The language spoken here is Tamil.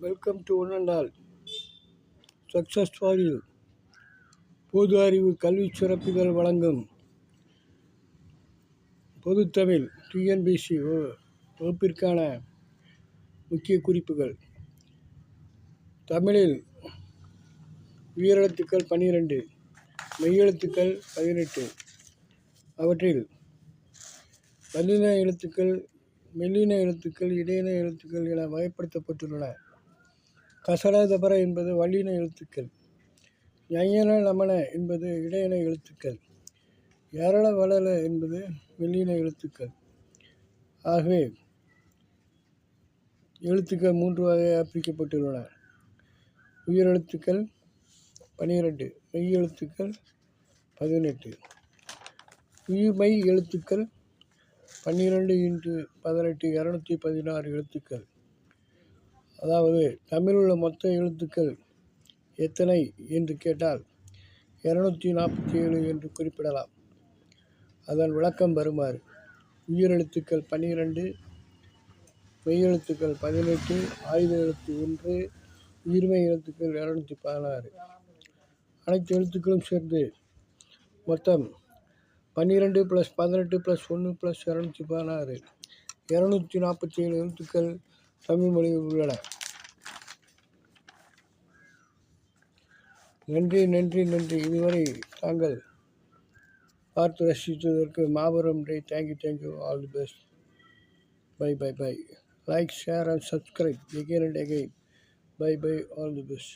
Welcome to one and all success for you. பொது அறிவு கல்வி சிறப்புகள் வழங்கும் பொதுத்தமிழ் டிஎன்பிசி வகுப்பிற்கான முக்கிய குறிப்புகள். தமிழில் உயிரெழுத்துக்கள் 12, மெய்யெழுத்துக்கள் 18. அவற்றில் வல்லின எழுத்துக்கள், மெல்லின எழுத்துக்கள், இடையின எழுத்துக்கள் என வகைப்படுத்தப்பட்டுள்ளன. கசட தபர என்பது வல்லின எழுத்துக்கள், ஞயன லமன என்பது இடையின எழுத்துக்கள், யரள வளல என்பது மெல்லின எழுத்துக்கள். ஆகவே எழுத்துக்கள் 3 வகையாக பிரிக்கப்பட்டுள்ளன. உயிரெழுத்துக்கள் 12, மெய்யெழுத்துக்கள் 18. உயிர்மெய் எழுத்துக்கள் 12 × 18 216 எழுத்துக்கள். அதாவது தமிழுள்ள மொத்த எழுத்துக்கள் எத்தனை என்று கேட்டால் 247 என்று குறிப்பிடலாம். அதன் விளக்கம் வருமாறு: உயிரெழுத்துக்கள் 12, மெய்யெழுத்துக்கள் 18, ஆயுத எழுத்து 1, உயிர்மெய் எழுத்துக்கள் 216. அனைத்து எழுத்துக்களும் சேர்ந்து மொத்தம் 12 + 18 + 1 + 216 247 எழுத்துக்கள் தமிழ் மொழியில் உள்ளன. நன்றி. இதுவரை தாங்கள் பார்த்து ரசித்ததற்கு மாபெரும் நன்றி. Thank you. All the best. Bye. Like, share and subscribe again and again. Bye. All the best.